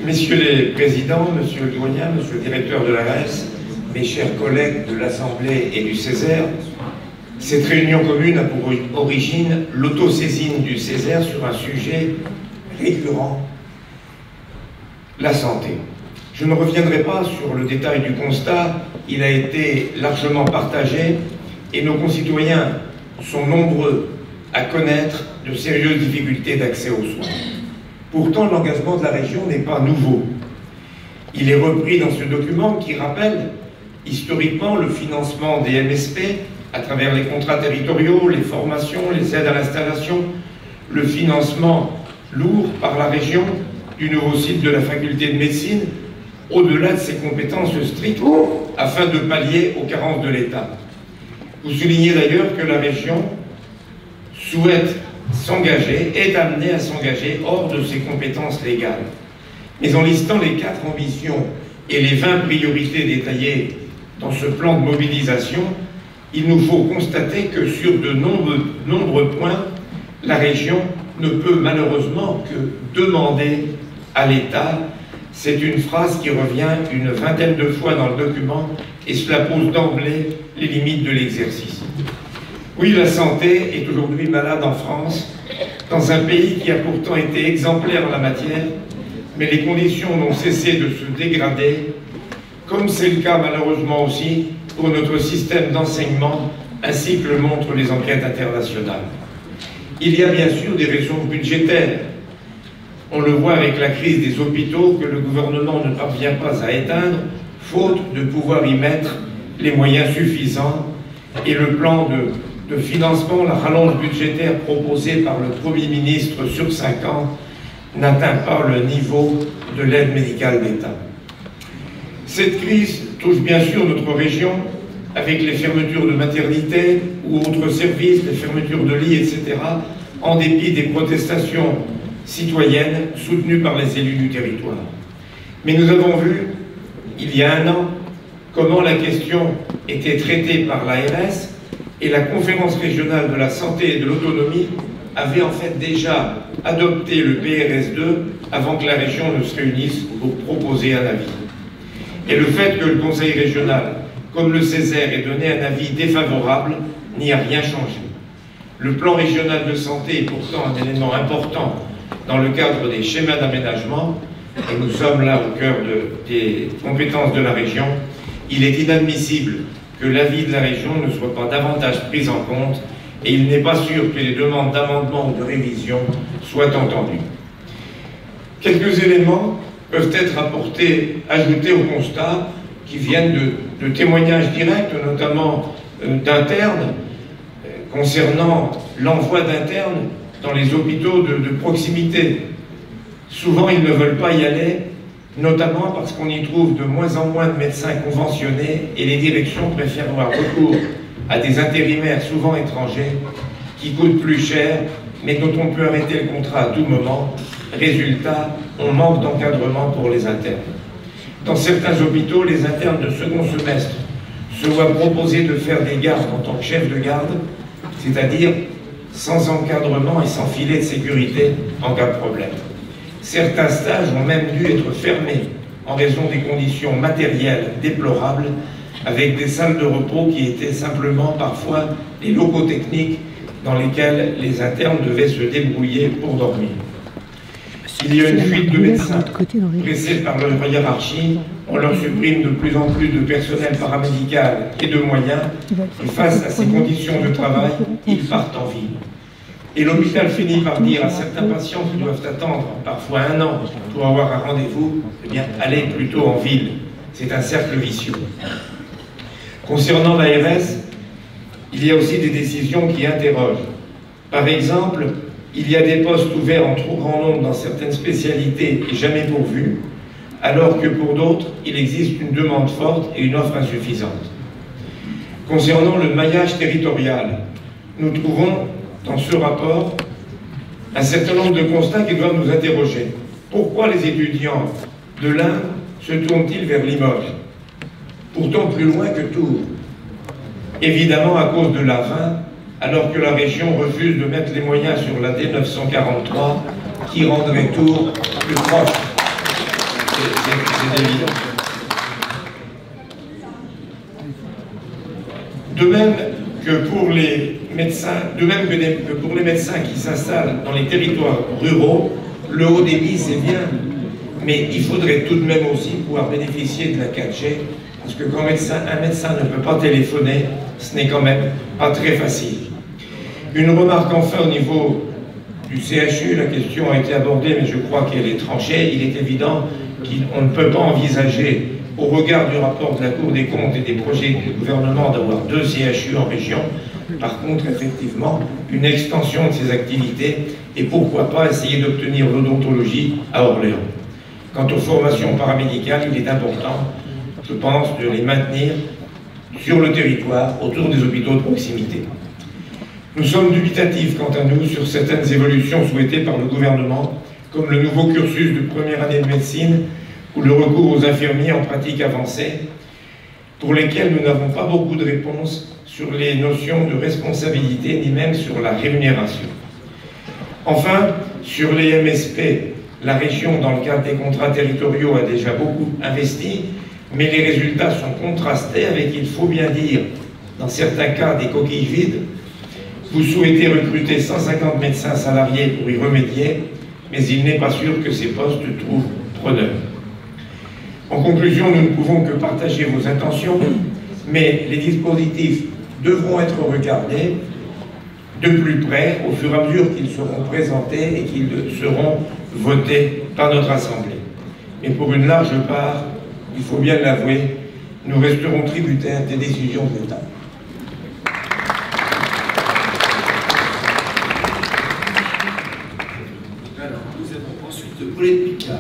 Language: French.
Messieurs les présidents, monsieur le doyen, monsieur le directeur de l'ARS, mes chers collègues de l'Assemblée et du Césaire, cette réunion commune a pour origine l'autosaisine du Césaire sur un sujet récurrent, la santé. Je ne reviendrai pas sur le détail du constat, il a été largement partagé et nos concitoyens sont nombreux à connaître de sérieuses difficultés d'accès aux soins. Pourtant, l'engagement de la région n'est pas nouveau. Il est repris dans ce document qui rappelle historiquement le financement des MSP à travers les contrats territoriaux, les formations, les aides à l'installation, le financement lourd par la région du nouveau site de la faculté de médecine, au-delà de ses compétences strictes, afin de pallier aux carences de l'État. Vous soulignez d'ailleurs que la région souhaite s'engager, est amenée à s'engager hors de ses compétences légales. Mais en listant les 4 ambitions et les 20 priorités détaillées dans ce plan de mobilisation, il nous faut constater que sur de nombreux points, la région ne peut malheureusement que demander à l'État. C'est une phrase qui revient une vingtaine de fois dans le document et cela pose d'emblée les limites de l'exercice. Oui, la santé est aujourd'hui malade en France, dans un pays qui a pourtant été exemplaire en la matière, mais les conditions n'ont cessé de se dégrader, comme c'est le cas malheureusement aussi pour notre système d'enseignement, ainsi que le montrent les enquêtes internationales. Il y a bien sûr des raisons budgétaires. On le voit avec la crise des hôpitaux que le gouvernement ne parvient pas à éteindre, faute de pouvoir y mettre les moyens suffisants, et le plan de financement, la rallonge budgétaire proposée par le Premier ministre sur 5 ans n'atteint pas le niveau de l'aide médicale d'État. Cette crise touche bien sûr notre région avec les fermetures de maternités ou autres services, les fermetures de lits, etc., en dépit des protestations citoyennes soutenues par les élus du territoire. Mais nous avons vu, il y a 1 an, comment la question était traitée par l'ARS et la conférence régionale de la santé et de l'autonomie avait en fait déjà adopté le PRS2 avant que la région ne se réunisse pour proposer un avis. Et le fait que le conseil régional, comme le Césaire, ait donné un avis défavorable n'y a rien changé. Le plan régional de santé est pourtant un élément important dans le cadre des schémas d'aménagement, et nous sommes là au cœur des compétences de la région. Il est inadmissible que l'avis de la région ne soit pas davantage pris en compte, et il n'est pas sûr que les demandes d'amendement ou de révision soient entendues. Quelques éléments peuvent être ajoutés au constat qui viennent de témoignages directs, notamment d'internes, concernant l'envoi d'internes dans les hôpitaux de proximité. Souvent, ils ne veulent pas y aller, notamment parce qu'on y trouve de moins en moins de médecins conventionnés et les directions préfèrent avoir recours à des intérimaires souvent étrangers qui coûtent plus cher, mais dont on peut arrêter le contrat à tout moment. Résultat, on manque d'encadrement pour les internes. Dans certains hôpitaux, les internes de second semestre se voient proposer de faire des gardes en tant que chef de garde, c'est-à-dire sans encadrement et sans filet de sécurité en cas de problème. Certains stages ont même dû être fermés en raison des conditions matérielles déplorables, avec des salles de repos qui étaient simplement parfois les locaux techniques dans lesquels les internes devaient se débrouiller pour dormir. Il y a une fuite de médecins pressés par leur hiérarchie, on leur supprime de plus en plus de personnel paramédical et de moyens, et face à ces conditions de travail, ils partent en ville. Et l'hôpital finit par dire à certains patients qui doivent attendre parfois 1 an pour avoir un rendez-vous, eh bien, allez plutôt en ville. C'est un cercle vicieux. Concernant l'ARS, il y a aussi des décisions qui interrogent. Par exemple, il y a des postes ouverts en trop grand nombre dans certaines spécialités et jamais pourvus, alors que pour d'autres, il existe une demande forte et une offre insuffisante. Concernant le maillage territorial, nous trouvons dans ce rapport un certain nombre de constats qui doivent nous interroger. Pourquoi les étudiants de l'Inde se tournent-ils vers Limoges, pourtant plus loin que Tours? Évidemment à cause de l'A20, alors que la région refuse de mettre les moyens sur la D943 qui rendrait Tours plus proche. c'est évident. De même que pour les médecins, que pour les médecins qui s'installent dans les territoires ruraux, le haut débit c'est bien, mais il faudrait tout de même aussi pouvoir bénéficier de la 4G, parce que quand un médecin ne peut pas téléphoner, ce n'est quand même pas très facile. Une remarque enfin au niveau du CHU, la question a été abordée, mais je crois qu'elle est tranchée. Il est évident qu'on ne peut pas envisager, au regard du rapport de la Cour des comptes et des projets du gouvernement, d'avoir 2 CHU en région. Par contre, effectivement, une extension de ces activités et pourquoi pas essayer d'obtenir l'odontologie à Orléans. Quant aux formations paramédicales, il est important, je pense, de les maintenir sur le territoire, autour des hôpitaux de proximité. Nous sommes dubitatifs, quant à nous, sur certaines évolutions souhaitées par le gouvernement, comme le nouveau cursus de première année de médecine ou le recours aux infirmiers en pratique avancée, pour lesquels nous n'avons pas beaucoup de réponses sur les notions de responsabilité, ni même sur la rémunération. Enfin, sur les MSP, la région, dans le cadre des contrats territoriaux, a déjà beaucoup investi, mais les résultats sont contrastés avec, il faut bien dire, dans certains cas, des coquilles vides. Vous souhaitez recruter 150 médecins salariés pour y remédier, mais il n'est pas sûr que ces postes trouvent preneur. En conclusion, nous ne pouvons que partager vos intentions, mais les dispositifs devront être regardés de plus près au fur et à mesure qu'ils seront présentés et qu'ils seront votés par notre Assemblée. Mais pour une large part, il faut bien l'avouer, nous resterons tributaires des décisions de l'État. Alors, nous avons ensuite Paulette Picard.